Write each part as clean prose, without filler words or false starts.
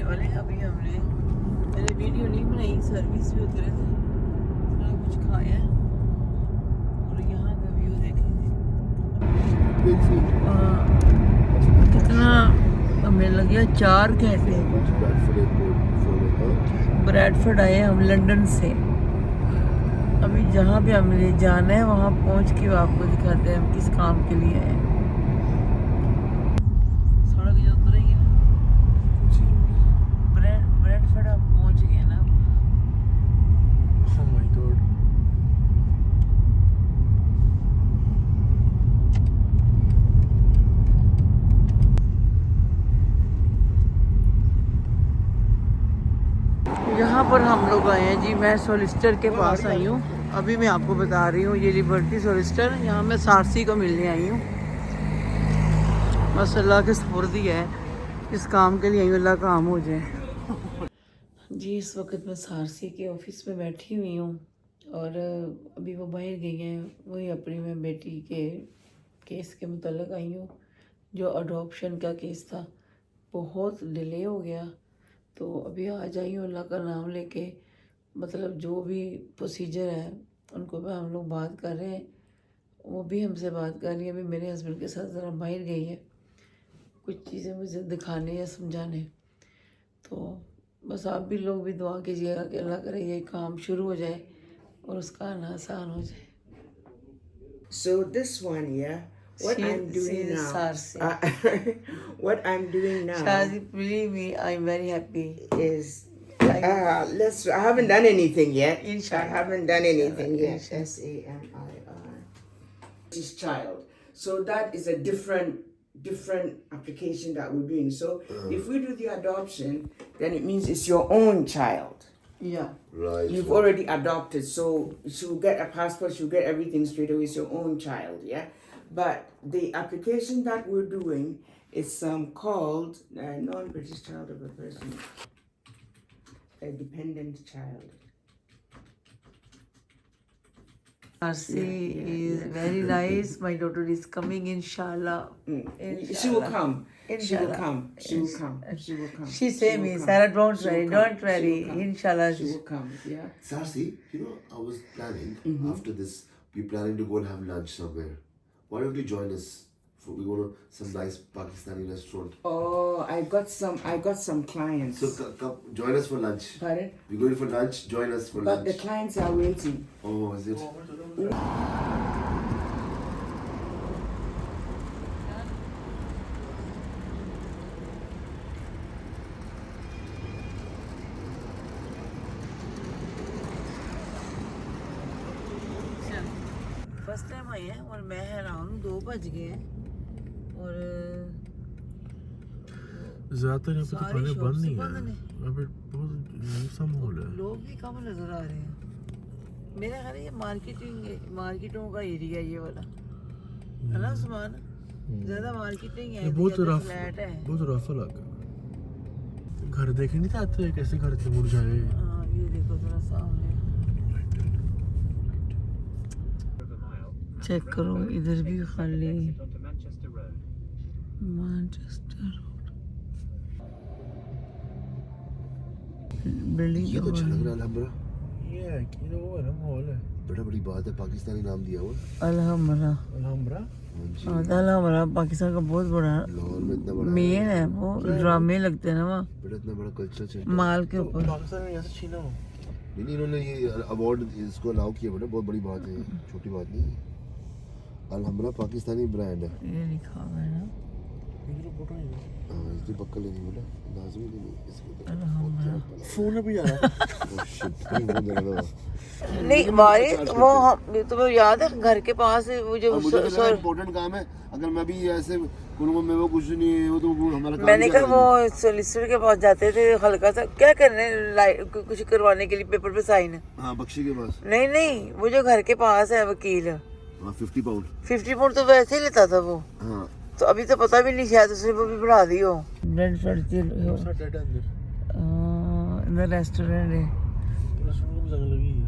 वाले हैं। अभी हमने मैंने वीडियो नहीं बनाई, सर्विस पे उतरे थे, थोड़ा कुछ खाया और यहाँ का व्यू देखेंगे कितना हमें लग गया 4 घंटे। ब्रैडफोर्ड आए हम लंदन से। अभी जहाँ भी हमें जाना है वहाँ पहुँच के आपको दिखाते हैं हम किस काम के लिए आए हैं। सड़क जो उतरेगी ना, ब्रैडफोर्ड हम पहुँच गए ना। Oh my God. यहाँ पर हम लोग आए हैं जी। मैं सोलिसिटर के पास आई हूँ। अभी मैं आपको बता रही हूँ ये लिबर्टी सोलिसिटर। यहाँ मैं सारसी को मिलने आई हूँ। बस अल्लाह के सुपुर्दी है, इस काम के लिए आई हूँ, अल्लाह काम हो जाए जी। इस वक्त मैं सारसी के ऑफिस में बैठी हुई हूँ और अभी वो बाहर गई हैं। वही अपनी मैं बेटी के केस के मुतल्लिक आई हूँ, जो अडॉप्शन का केस था। बहुत डिले हो गया तो अभी आ जाई हूँ अल्लाह का नाम लेके। मतलब जो भी प्रोसीजर है उनको पे हम लोग बात कर रहे हैं, वो भी हमसे बात कर रही है। अभी मेरे हस्बैंड के साथ ज़रा बाहर गई है कुछ चीज़ें मुझे दिखाने या समझाने। तो बस आप भी लोग भी दुआ कीजिएगा कि अल्लाह करे ये काम शुरू हो जाए और उसका आना आसान हो जाए। So this one, yeah. What I'm doing now. Sarsi. What I'm doing now Shazi, believe me, I'm very happy. is I haven't done anything yet. Inshallah. I haven't done anything yet. Inshallah. SAMIR. This child. So that is a different application that we're doing. So if we do the adoption, then it means it's your own child. Yeah. Right. You've already adopted, so she'll get a passport, she'll get everything straight away. It's your own child, yeah. But the application that we're doing is called non-British child of a person, a dependent child. Sarsi is very nice. My daughter is coming, inshallah. She will come. She will Inshallah. come. She will come. She will come. She say will me, come. Sarah, don't She will worry, come. don't She will worry. come. Inshallah. She will come. Yeah. Sarsi, I was planning after this, we're planning to go and have lunch somewhere. Why don't you join us? We go to some nice Pakistani restaurant. Oh, I got some clients. So come, join us for lunch. Pardon? We're going for lunch. Join us for But the lunch. clients are waiting. Oh, is it? First time I है और मैं हैरान हूँ, 2 बज गए हैं और ज़्यादातर यहाँ पे सारी दुकानें shops बंद नहीं बंद है। ने। यहाँ पे बहुत सा माहौल है। लोग भी कम नजर आ रहे हैं। मेरा ख्याल है ये मार्केटों का एरिया ये वाला है ना उस्मान। ज्यादा मार्केटिंग है, ये बहुत ज्यादा रफ फ्लैट है। बहुत रफ इलाका है। घर देखे नहीं आते कैसे घर से मुरझाए। हाँ ये देखो जरा सामने चेक करो, इधर भी खाली। मैनचेस्टर बिल्डिंग ये तो अच्छा लग रहा है अलहम्रा। ये वो है ना माहौल है। बड़ा बड़ी बात है, पाकिस्तानी नाम दिया हुआ। अलहमरा। अलहम्रा अलहमरा पाकिस्तान का बहुत बड़ा लाहौर में इतना बड़ा मेन है। वो ड्रामे लगते हैं ना वहाँ बड़ा इतना बड़ा कल्चर सेंटर। माल के ऊपर। पाकिस्तान में यहाँ से छीना हो। नहीं, इन्होंने ये अवार्ड इसको अलाउ किया, बेटा बहुत बड़ी बात है, छोटी बात नहीं है। अलहम्रा पाकिस्तानी ब्रांड है। ये लिखा हुआ है ना हाँ, इसलिए पक्का लेनी बोला, लाजमी लेनी इसको। अलहमरा। फोन अभी आ रहा है। Oh shit, नहीं हमारे वो हम तुम्हें याद है घर के पास वो जो मुझे इम्पोर्टेंट काम है। अगर मैं भी ऐसे में वो कुछ नहीं है, वो तो हमारा काम मैंने क्या कहा वो सोलिसिटर के पास जाते थे हल्का सा क्या करने कुछ करवाने के लिए पेपर पे साइन। हाँ, बख्शी के पास। नहीं वो जो घर के पास है वकील। हाँ, 50 पाउंड। 50 पाउंड तो वैसे ही लेता था वो। हाँ, तो अभी तो पता भी नहीं, शायद उसने वो भी बढ़ा दी हो। अंदर रेस्टोरेंट है। रेस्टोरेंट में जगह लगी है।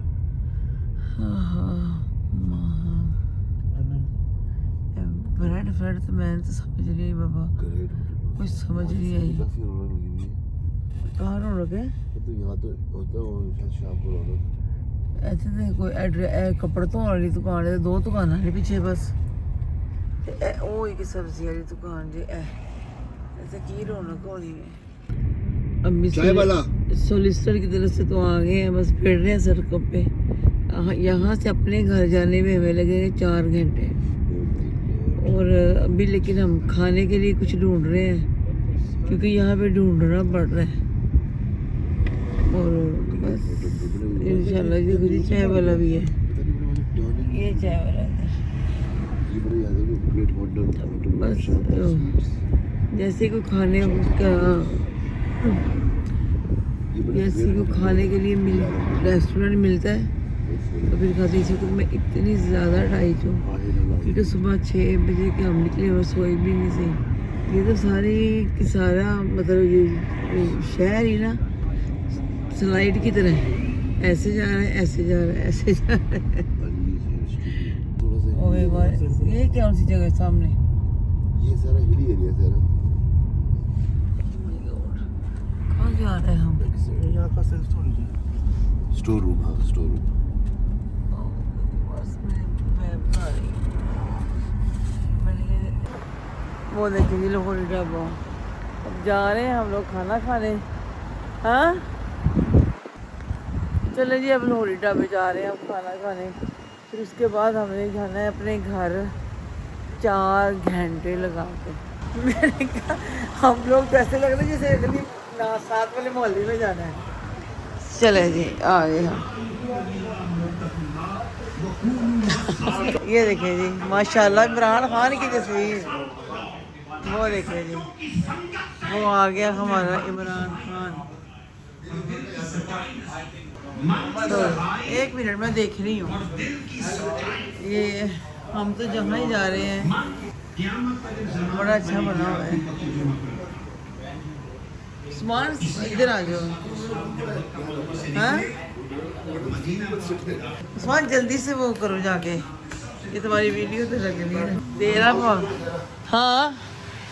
ब्रेड फ्रेड तो मैंने तो समझ नहीं बाबा, ग्रेट। कुछ समझ नहीं आई। काफी रौनक लगी हुई है। कहाँ रौनक है? तो यहाँ तो होता है शाम को रौनक। ਇੱਥੇ ਤੇ ਕੋਈ ਕੱਪੜੇ ਧੋਣ ਵਾਲੀ ਦੁਕਾਨ ਹੈ, ਦੋ ਦੁਕਾਨਾਂ ਨੇ ਪਿੱਛੇ ਬਸ ਤੇ ਉਹ ਇੱਕ ਸਬਜ਼ੀ ਵਾਲੀ ਦੁਕਾਨ ਜੇ ऐसे की रौनक होनी है। अम्मी चाय वाला सोलिसिटर की तरफ से तो आ गए हैं, बस फिर रहे हैं सड़कों पे। यहाँ से अपने घर जाने में हमें लगेंगे 4 घंटे। और अभी लेकिन हम खाने के लिए कुछ ढूंढ रहे हैं क्योंकि यहाँ पे ढूंढना पड़ रहा है। और बस इंशाल्लाह देखो जी चाय वाला भी है, ये चाय वाला है। बस जैसे कोई खाने का जैसे कोई खाने के लिए रेस्टोरेंट मिलता है तो फिर खाते इसी को मैं इतनी ज़्यादा ढाई चूँ क्योंकि सुबह 6 बजे के हम निकले और सोए भी नहीं सही। ये तो सारा मतलब ये शहर ही ना स्लाइड की तरह है, ऐसे जा रहा है ऐसे जा रहा है ऐसे जा रहा है। और एक बार ये कौन सी जगह है सामने? ये सारा हिली एरिया सारा। कहाँ जा रहे हैं हम? यहाँ का सेल्फ स्टोरेज है। स्टोर रूम, हाँ स्टोर रूम। बस मैं बना रही हूँ। वो देखिए जी लाहौरी ढाबा, अब जा रहे हैं हम लोग खाना खाने। हाँ चले जी, अब लाहौरी ढाबे जा रहे हैं हम खाना खाने। फिर उसके बाद हमने जाना है अपने घर 4 घंटे लगा के। मैंने कहा हम लोग कैसे लग रहे जैसे इतनी साथ वाले मोहल्ले में जाना है। चले जी आ गए हम। ये देखें जी माशाल्लाह इमरान खान की तस्वीर, वो देखें जी वो आ गया हमारा इमरान खान। तो 1 मिनट में देख रही हूँ, ये हम तो जहाँ ही जा रहे हैं बड़ा अच्छा बना हुआ है। सामान इधर आ जाओ। हाँ सामान जल्दी से वो करो जाके, ये तुम्हारी वीडियो तो लग रही है तेरा भाव। हाँ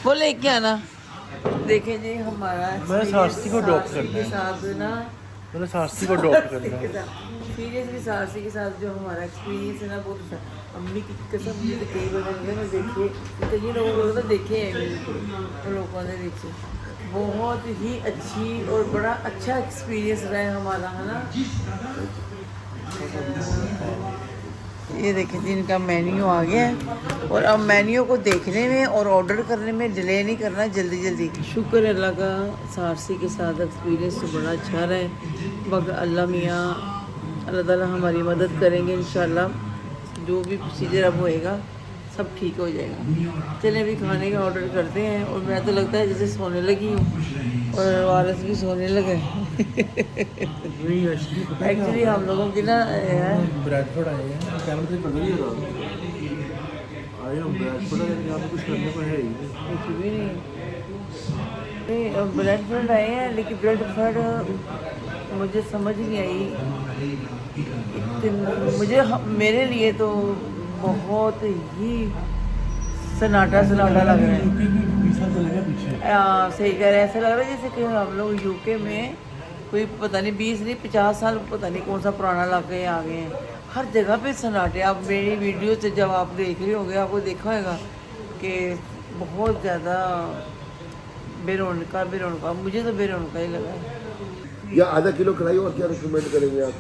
वो लेके आना। देखें जी हमारा मैं सारसी को ड्रॉप करना के है। साथ ना मैंने सारसी को ड्रॉप करना है। सीरियसली सारसी के साथ जो हमारा एक्सपीरियंस है ना बहुत अच्छा। अम्मी की कसम मुझे तो कई बार मैं देखे कई लोगों को तो देखे हैं लोगों ने देखे, बहुत ही अच्छी और बड़ा अच्छा एक्सपीरियंस रहा है हमारा, है ना। ये देखिए जी इनका मेन्यू आ गया है और अब मेन्यू को देखने में और ऑर्डर करने में डिले नहीं करना, जल्दी जल्दी। शुक्र है अल्लाह का, सारसी के साथ एक्सपीरियंस तो बड़ा अच्छा रहा है। मगर अल्लाह मियाँ अल्लाह ताला हमारी मदद करेंगे इंशाल्लाह। जो भी प्रोसीजर अब होएगा सब ठीक हो जाएगा। चलें अभी खाने का ऑर्डर करते हैं। और मैं तो लगता है जैसे सोने लगी हूँ और वारिस भी सोने लगे। एक्चुअली हम लोगों की ना ब्रैडफोर्ड आए हैं, कैमरे से पता नहीं हो रहा। आए हम ब्रैडफोर्ड है, यहाँ पे कुछ करने को है ही नहीं। कुछ भी नहीं ब्रेडफर्ड आए हैं, लेकिन ब्रेडफर्ड मुझे समझ नहीं आई। मुझे मेरे लिए तो बहुत ही सन्नाटा लग रहा है। सही कह रहे हैं, ऐसा लग रहा है जैसे कि हम लोग यूके में कोई पता नहीं 20 नहीं 50 साल पता नहीं कौन सा पुराना इलाके आ गए हैं। हर जगह पे सन्नाटे। आप मेरी वीडियो से जब आप देख रहे होंगे आपको देखा होगा कि बहुत ज़्यादा बेरौनका। मुझे तो बेरौनका ही लगा है। या आधा किलो कढ़ाई और क्या रिकमेंड करेंगे आप?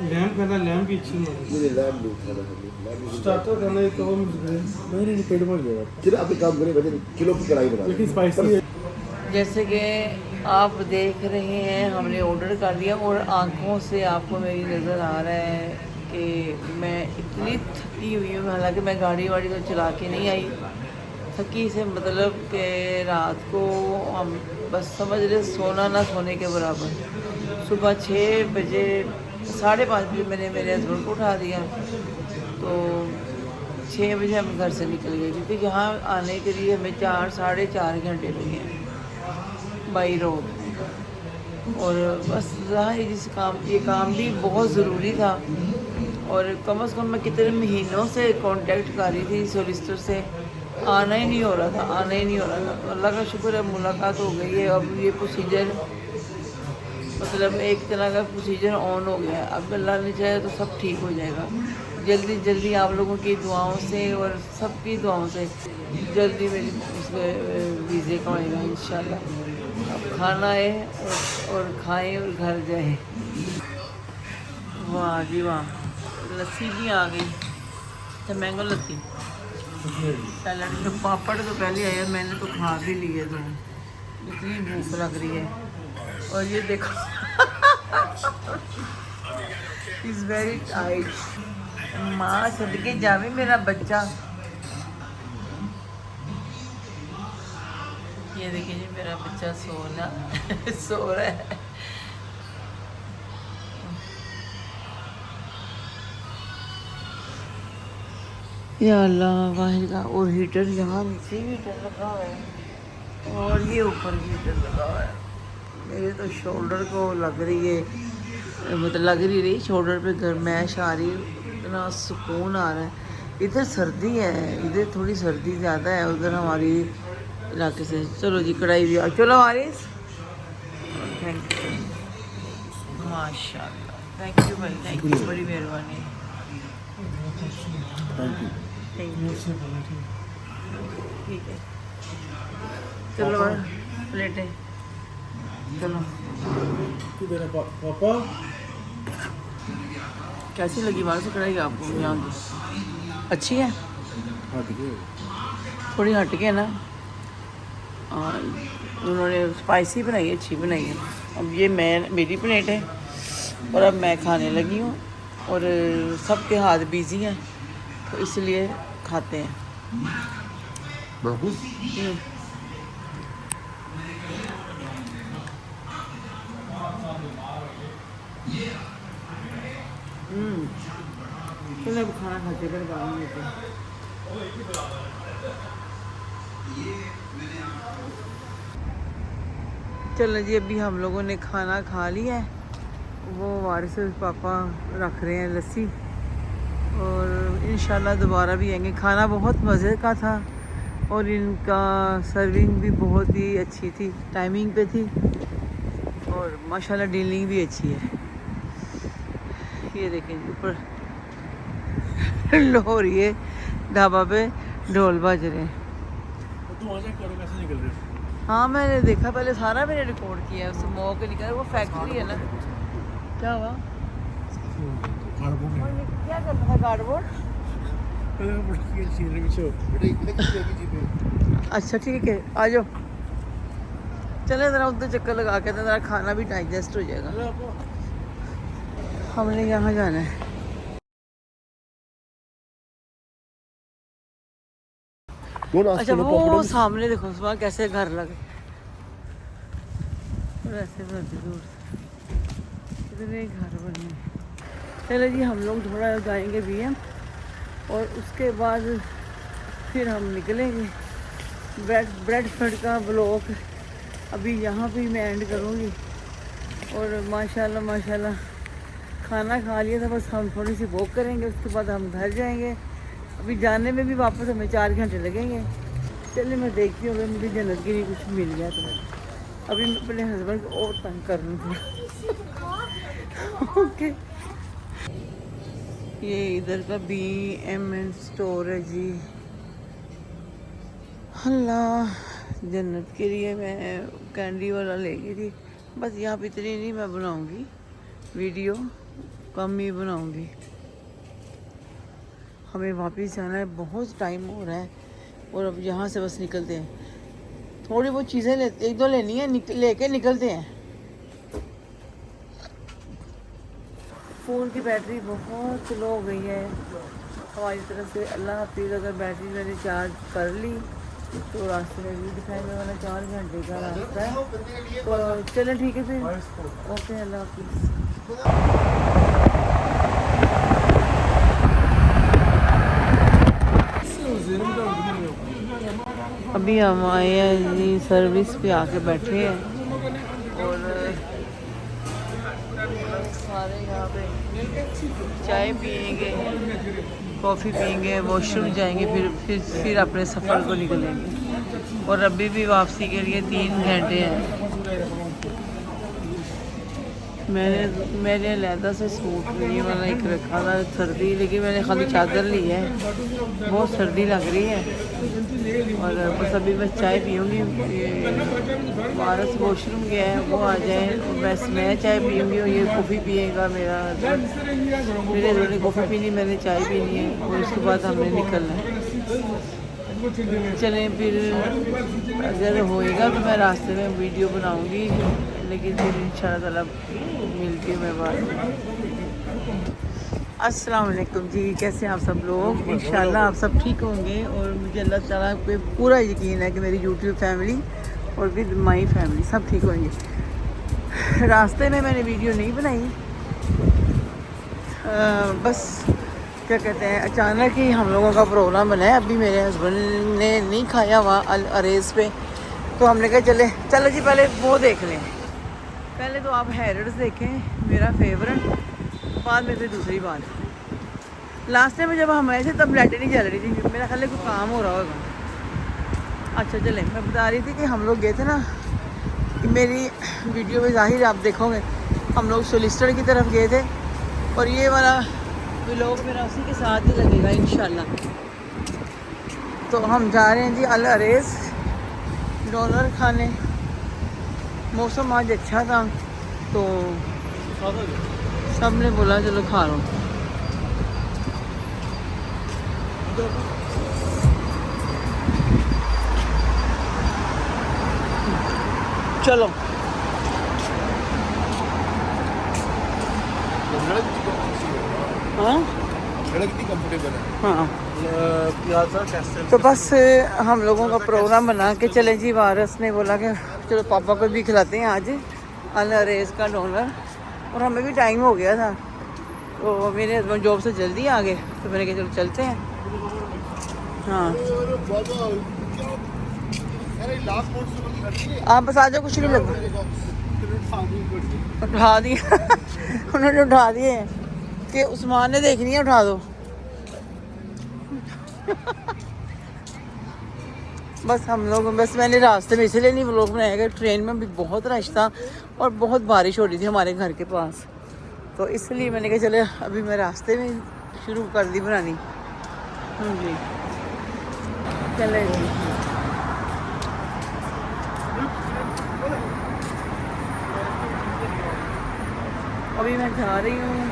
लैम्प करना, लैम्प भी अच्छी नहीं मुझे लैम्प नहीं खाना है, लैम्प स्टार्टर करना है तो नहीं पेट भर जाएगा। चलिए आप एक काम करें, बच्चे किलो की कढ़ाई बना लेकिन स्पाइसी है। जैसे कि आप देख रहे हैं हमने ऑर्डर कर दिया और आंखों से आपको मेरी नज़र आ रहा है कि मैं इतनी थकी हुई हूँ। हालांकि मैं गाड़ी वाड़ी तो चला के नहीं आई, थकी से मतलब कि रात को हम बस समझ रहे सोना ना सोने के बराबर। सुबह 6 बजे 5:30 बजे मैंने मेरे हस्बैंड को उठा दिया तो 6 बजे हम घर से निकल गए क्योंकि यहाँ आने के लिए हमें 4-4.5 घंटे लगे हैं बाई रोड। और बस ये काम भी बहुत ज़रूरी था। और कम से कम मैं कितने महीनों से कांटेक्ट कर रही थी सोलिसिटर से, आना ही नहीं हो रहा था। अल्लाह का शुक्र है मुलाकात हो गई है। अब ये प्रोसीजर मतलब एक तरह का प्रोसीजर ऑन हो गया है। अब अल्लाह ने चाहे तो सब ठीक हो जाएगा। जल्दी जल्दी आप लोगों की दुआओं से और सबकी दुआओं से जल्दी मेरी उसमें वीज़े का होएगा इंशाल्लाह। अब खाना है और खाएं और घर जाएं। वाह जी वाह, लस्सी भी आ गई, तो मैंगो लस्सी, सैलड जो पापड़ तो पहले आया, मैंने तो खा भी लिए तो इतनी भूख लग रही है। और ये देखो इज़ वेरी टाइट। माँ सदके जावे मेरा बच्चा। ये देखिए जी मेरा बच्चा सोना सो रहा है। या अल्लाह वाहिद का। और हीटर यहाँ नीचे हीटर लगा हुआ है और ये ऊपर हीटर लगा हुआ है। मेरे तो शोल्डर को लग रही है, मतलब लग रही शोल्डर पे गर्मैश आ रही है, इतना सुकून आ रहा है। इधर सर्दी है, इधर थोड़ी सर्दी ज़्यादा है उधर हमारी इलाके से। चलो जी कढ़ाई भी आ, चलो आरिस, थैंक यू माशाल्लाह, थैंक यू भाई, थैंक यू, बड़ी मेहरबानी, थैंक यू। ठीक है चलो प्लेटें, चलो। पापा कैसी लगी बाहर से कढ़ाई आपको यहाँ की? अच्छी है, थोड़ी हट के ना, और उन्होंने स्पाइसी बनाई है, अच्छी बनाई है। अब ये मेरी प्लेट है और अब मैं खाने लगी हूँ और सबके हाथ बिजी हैं तो इसलिए खाते हैं। चलो अब खाना खाते कर बाद में। चलो जी अभी हम लोगों ने खाना खा लिया है। वो वारिस पापा रख रहे हैं लस्सी और इंशाल्लाह दोबारा भी आएंगे। खाना बहुत मज़े का था और इनका सर्विंग भी बहुत ही अच्छी थी, टाइमिंग पे थी और माशाल्लाह डीलिंग भी अच्छी है। ये देखें ऊपर लोहरी है, ढाबा पे ढोल बज रहे हैं। तुम वहाँ चेक करो कैसे निकल रहे हो। हाँ मैंने देखा, पहले सारा मैंने रिकॉर्ड किया है, उससे मौके निकल, वो फैक्ट्री है ना। क्या हुआ? क्या करना था कार्डबोर्ड? अच्छा ठीक है आ जाओ, चले ज़रा उधर चक्कर लगा के, ज़रा खाना भी डाइजेस्ट हो जाएगा। हमने यहाँ जाना है। अच्छा वो सामने देखो सुबह कैसे घर लगे और ऐसे दूर इतने घर बने। चलो जी हम लोग थोड़ा जाएंगे BM और उसके बाद फिर हम निकलेंगे। ब्रेडफर्ड का ब्लॉग अभी यहाँ पे मैं एंड करूँगी। और माशाल्लाह माशाल्लाह खाना खा लिया था, बस हम थोड़ी सी वॉक करेंगे, उसके बाद हम घर जाएंगे। अभी जाने में भी वापस हमें 4 घंटे लगेंगे। चलिए मैं देखती हूँ अगर मुझे जन्नत के लिए कुछ मिल गया तो। अभी मैं अपने हस्बैंड को और तंग कर लूँ थोड़ा। ओके ये इधर का BM स्टोर है जी। अल्लाह जन्नत के लिए मैं कैंडी वाला ले गई थी, बस यहाँ पे इतनी नहीं मैं बनाऊँगी वीडियो, कम ही बनाऊँगी। हमें वापस जाना है, बहुत टाइम हो रहा है और अब यहाँ से बस निकलते हैं। थोड़ी बहुत चीज़ें एक दो लेनी है, लेके निकलते हैं। फ़ोन की बैटरी बहुत स्लो हो गई है हमारी तरफ से। अल्लाह हाफिज़, अगर बैटरी मैंने चार्ज कर ली तो रास्ते में भी दिखाएंगे, वाला 4 घंटे का रास्ता है। तो चलें ठीक है फिर, ओके अल्लाह हाफिज़। अभी हम आए हैं जी, सर्विस पे आके बैठे हैं और सारे यहाँ पे चाय पियेंगे, कॉफ़ी पियेंगे, वॉशरूम जाएंगे, फिर अपने सफ़र को निकलेंगे। और अभी भी वापसी के लिए 3 घंटे हैं। मैंने अलहदा से सूट नहीं वाला एक रखा था सर्दी, लेकिन मैंने खाली चादर ली है, बहुत सर्दी लग रही है। और बस अभी मैं चाय पीऊँगी, वारस वॉशरूम गया है, वो आ जाए बस मैं चाय पीऊँगी और ये कॉफ़ी पिएगा मेरा हस्बैंड। मेरे हस्बैंड ने कॉफ़ी पीनी, मैंने चाय पीनी है और उसके बाद हमने निकलना है। चलें फिर, अगर होएगा तो मैं रास्ते में वीडियो बनाऊंगी, लेकिन फिर इंशाल्लाह मिलती हूँ मैं बाद में। अस्सलाम वालेकुम जी, कैसे हैं आप सब लोग? इंशाल्लाह आप सब ठीक होंगे और मुझे अल्लाह ताला पे पूरा यकीन है कि मेरी यूट्यूब फैमिली और विद माई फैमिली सब ठीक होंगे। रास्ते में मैंने वीडियो नहीं बनाई, बस क्या कहते हैं अचानक ही हम लोगों का प्रोग्राम बना है। अभी मेरे हस्बैंड ने नहीं खाया वहाँ अल अरेज पे, तो हमने कहा चलो जी पहले वो देख लें। पहले तो आप हैरर्स देखें, मेरा फेवरेट, बाद में फिर दूसरी बात। लास्ट टाइम जब हम आए थे तब लाइटें नहीं जल रही थी, मेरा ख्याल है कोई काम हो रहा होगा। अच्छा चलें, मैं बता रही थी कि हम लोग गए थे ना, मेरी वीडियो में ज़ाहिर आप देखोगे हम लोग सोलिसिटर की तरफ गए थे, और ये वाला व्लॉग मेरा उसी के साथ ही लगेगा इंशाल्लाह। तो हम जा रहे हैं जी अल अरेज डॉलर खाने। मौसम आज अच्छा था तो सब ने बोला चलो खा लो। चलो हाँ हाँ। तो बस हम लोगों का प्रोग्राम बना के चले जी। वारस ने बोला कि चलो पापा को भी खिलाते हैं आज अल अरेज का डोनर, और हमें भी टाइम हो गया था, तो मेरे हस्बैंड जॉब से जल्दी आ गए, तो मैंने कहा चलो चलते हैं। हाँ आप बस आ जाओ, कुछ नहीं लगा। उठा दिए उन्होंने उठा दिए कि उस्मान ने देखनी है, उठा दो। बस हम लोग, बस मैंने रास्ते में इसलिए नहीं व्लॉग बनाया कि ट्रेन में भी बहुत रश था और बहुत बारिश हो रही थी हमारे घर के पास, तो इसलिए मैंने कहा चले अभी मैं रास्ते में शुरू कर दी बनानी। जी चले जी। अभी मैं जा रही हूँ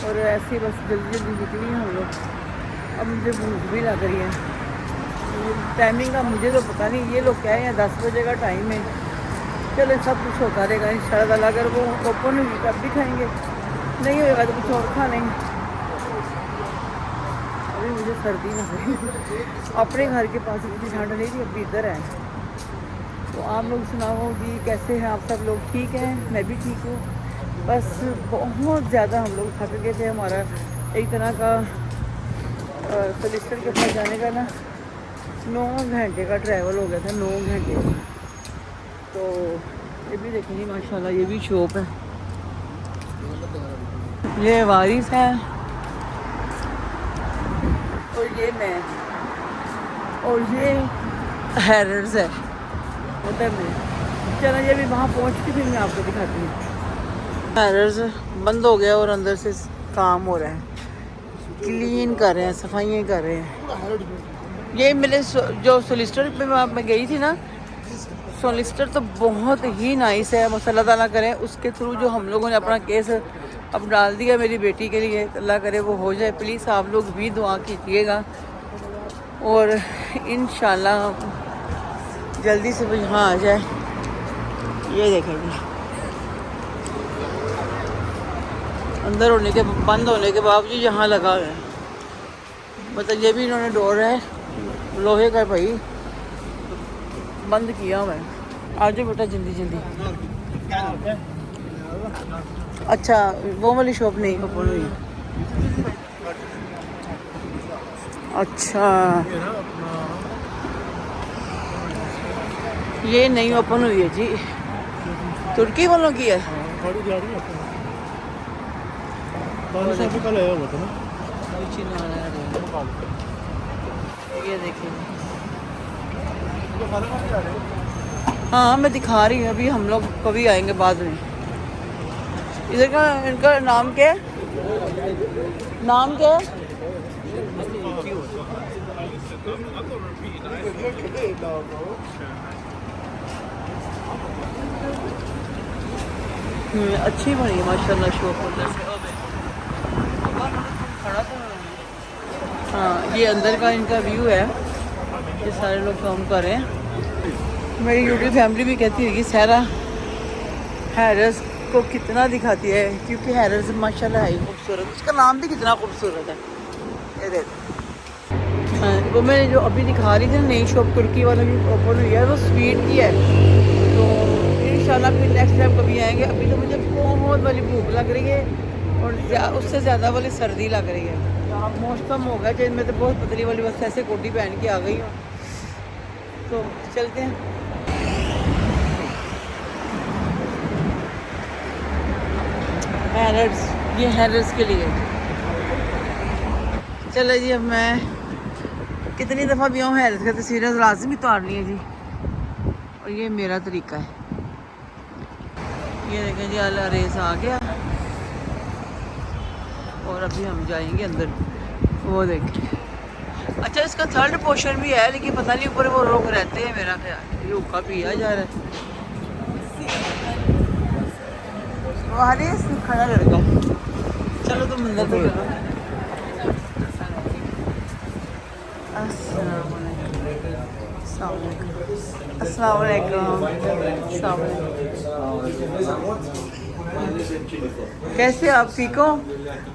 और ऐसे बस जल्दी निकली हैं हम लोग। अब मुझे भूख भी लग रही है, टाइमिंग का मुझे तो पता नहीं, ये लोग क्या है 10 बजे का टाइम है। चले सब कुछ होता रहेगा इंशाल्लाह, अगर वो ओपन हुई तब भी खाएंगे, नहीं होगा तो कुछ और खा लेंगे। अभी मुझे सर्दी लग रही है, अपने घर के पास इतनी ठंड नहीं थी, अभी इधर है। तो आप लोग सुनाओ जी, कैसे हैं आप सब लोग? ठीक हैं, मैं भी ठीक हूँ। बस बहुत ज़्यादा हम लोग थक गए थे, हमारा एक तरह का सोलिसिटर के पास जाने का ना 9 घंटे का ट्रैवल हो गया था, 9 घंटे। तो ये भी देखेंगे माशाल्लाह, ये भी शॉप है। ये वारिस है और ये मैं, और ये हैरर्स है उधर में। चलो ये भी वहाँ पहुँच के फिर मैं आपको दिखाती हूँ। हैरर्स बंद हो गया और अंदर से काम हो रहा है, क्लीन कर रहे हैं, सफाइयाँ कर रहे हैं। ये मेरे जो सोलिसिटर पे मैं गई थी ना, सोलिसिटर तो बहुत ही नाइस है, बस अल्लाह ताला करे उसके थ्रू जो हम लोगों ने अपना केस अब डाल दिया मेरी बेटी के लिए, अल्लाह करे वो हो जाए। प्लीज़ आप लोग भी दुआ कीजिएगा और इंशाल्लाह जल्दी से यहाँ आ जाए। ये देखेंगे अंदर होने के, बंद होने के बावजूद यहाँ लगा हुआ है, मतलब ये भी इन्होंने डोर है लोहे का भाई बंद किया हुआ है। आज बेटा जल्दी जल्दी। अच्छा वो वाली शॉप नहीं ओपन हुई? अच्छा ये नहीं ओपन हुई है जी, तुर्की वालों की है। कल आया हुआ था ना, ये देखिए। हाँ मैं दिखा रही हूँ, अभी हम लोग कभी आएंगे बाद में। इधर का इनका नाम क्या है? नाम क्या है? अच्छी बनी है माशाल्लाह शॉप। हाँ ये अंदर का इनका व्यू है, ये सारे लोग काम कर रहे हैं। मेरी यूट्यूब फैमिली भी कहती है कि सहरा हैरर्स को कितना दिखाती है, क्योंकि हैरर्स माशाल्लाह है ही खूबसूरत, उसका नाम भी कितना खूबसूरत है। ये देखो हाँ, वो मैं जो अभी दिखा रही थी नई शॉप तुर्की वाला भी ओपन हुई है, वो स्वीट की है। तो इंशाल्लाह फिर नेक्स्ट टाइम कभी आएंगे। अभी तो मुझे बहुत वाली भूख लग रही है और उससे ज़्यादा वाली सर्दी लग रही है। मौसम हो गया जिनमें तो बहुत पतली वाली बस ऐसे कोटी पहन के आ गई हूँ। तो चलते हैं। हैरर्स, ये हैरर्स के लिए। चलो जी अब मैं कितनी दफ़ा भी आऊँ हैरर्स का तस्वीरें लाजमी उतारनी है जी, और ये मेरा तरीका है। ये देखें जी अल रेस आ गया और अभी हम जाएंगे अंदर। वो देखें, अच्छा इसका थर्ड पोर्शन भी है, लेकिन पता नहीं ऊपर वो लोग रहते हैं। मेरा ख्याल ये हुक्का पिया जा रहा है। अरे खड़ा लड़का, चलो तुम अंदर तो चलो। अस्सलाम वालेकुम। कैसे आप ठीक हो?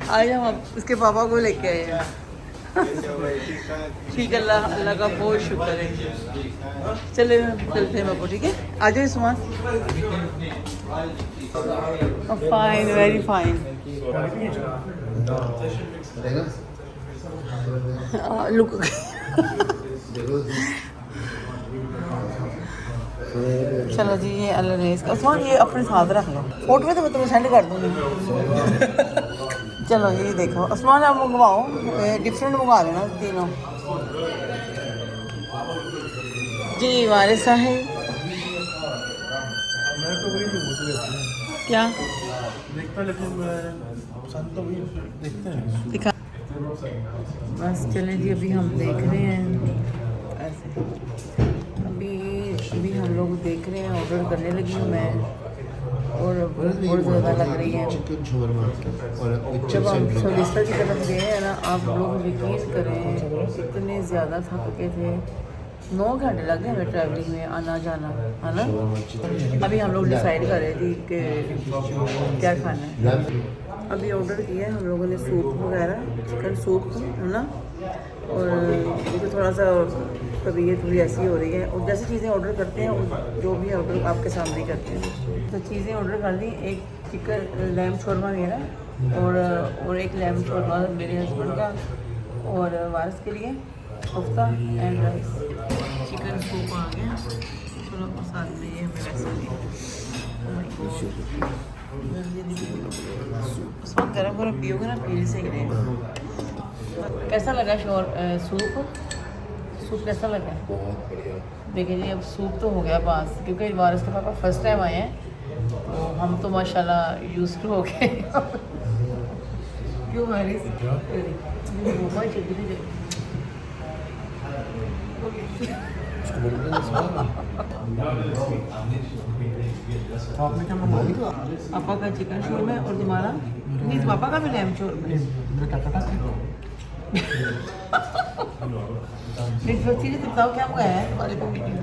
आज हम उसके पापा को लेके आए हैं। ठीक है, अल्लाह का बहुत शुक्र है। चले चलते हैं बापू, ठीक है? आ जाओ Suman. Fine, very fine. Look चलो जी ये अल्लाह ने इसका उस्मान ये अपने साथ रख लो, फोटो में तो मैं तुम्हें सेंड कर दूँगी। चलो ये देखो उस्मान, आप मंगवाओ, डिफरेंट मंगवा लेना तीनों जी। हमारे साहिब मैं तो वही क्या देखता, लेकिन पसंद तो वही देखते हैं। दिखा बस। चलें जी अभी हम देख रहे हैं ऐसे, अभी हम लोग देख रहे हैं, ऑर्डर करने लगी हूँ मैं और बहुत ज़्यादा लग रही है। चिकन शवरमा और जब हम सोलिस्टर की तरफ गए हैं ना, आप लोग यकीन करें इतने ज़्यादा थक के थे। 9 घंटे लग गए हमें ट्रैवलिंग में, आना जाना है ना। अभी हम लोग डिसाइड कर रहे थे कि क्या खाना है। अभी ऑर्डर किया है हम लोगों ने सूप वगैरह, चिकन सूप है ना, और तो थोड़ा सा तबीयत थोड़ी ऐसी हो रही है। और जैसी चीज़ें ऑर्डर करते हैं जो भी ऑर्डर आपके सामने ही करते हैं, तो चीज़ें ऑर्डर कर दी। एक चिकन लैम शोरमा मेरा और एक लैम शोरमा मेरे हस्बैंड का, और वारिस के लिए kofta and rice. Chicken soup आ गया, चलो साथ में ये हमें वैसे भी गरम गरम पियोगे ना, पीने से रहेगा। कैसा लगा सूप कैसा लगा? बहुत बढ़िया। देखिए जी अब सूप तो हो गया पास, क्योंकि वारिस के पापा फर्स्ट टाइम आए हैं, तो हम तो माशाल्लाह यूज्ड टू हो गए। क्यों वारिस? आपने क्या मंगवाया? पापा का चिकन शोरमा और तुम्हारा नहीं, पापा का भी लैम शोरमा। मेरा क्या कटा नहीं फिर बताओ क्या मंगाया है तुम्हारे को मीटिंग?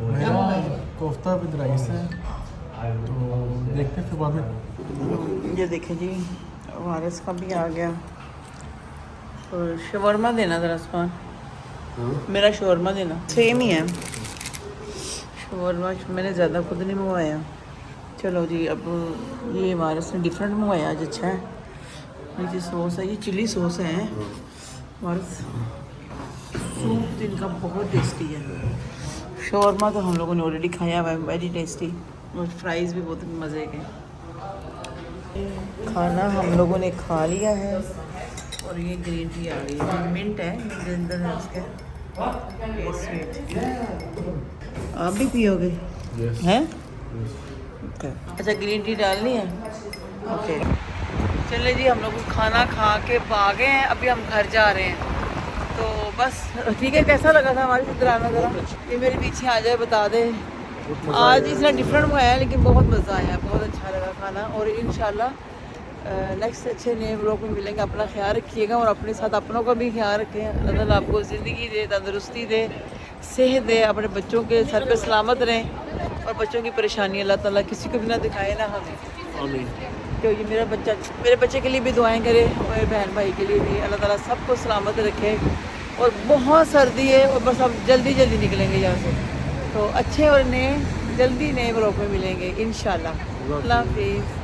मेरा कोफ्ता विद राइस है, तो देखते हैं फिर बाद में। ये देखें जी वारिस का भी आ गया। और शवरमा देना ज़रा उस्मान, मेरा शवरमा देना। सेम ही है शवरमा, मैंने ज़्यादा खुद नहीं मंगवाया। चलो जी अब ये वारिस ने डिफरेंट मंगवाया आज, अच्छा है। नीचे सॉस है, ये चिली सॉस है। वारिस सूप तो इनका बहुत टेस्टी है। शवरमा तो हम लोगों ने ऑलरेडी खाया हुआ है, वेरी टेस्टी, और फ्राइज़ भी बहुत मज़े के। खाना हम लोगों ने खा लिया है और ये ग्रीन टी आ गई है, मिंट है ये अंदर है उसके। ये स्वीट आप भी पियोगे? हैं अच्छा ग्रीन टी डालनी है, ओके। चले जी, हम लोग खाना खा के भागे हैं, अभी हम घर जा रहे हैं। तो बस ठीक है, कैसा लगा था हमारी ड्रामा ज़रा ये मेरे पीछे आ जाए बता दे। आज इतना डिफरेंट हुआ है लेकिन बहुत मज़ा आया, बहुत अच्छा लगा खाना। और इंशाल्लाह नेक्स्ट अच्छे नए व्लॉग में मिलेंगे। अपना ख्याल रखिएगा और अपने साथ अपनों का भी ख्याल रखें। अल्लाह ताला आपको ज़िंदगी दे, तंदुरुस्ती दे, सेहत दे, अपने बच्चों के सर पे सलामत रहें और बच्चों की परेशानी अल्लाह ताला किसी को भी ना दिखाए, ना हमें। आमीन। क्योंकि मेरे बच्चे के लिए भी दुआएं करे, मेरे बहन भाई के लिए भी। अल्लाह ताला सबको सलामत रखे। और बहुत सर्दी है और बस अब जल्दी जल्दी निकलेंगे यहाँ से। तो अच्छे और नए जल्दी नए व्लॉग में मिलेंगे इंशाल्लाह। अल्लाह हाफिज़।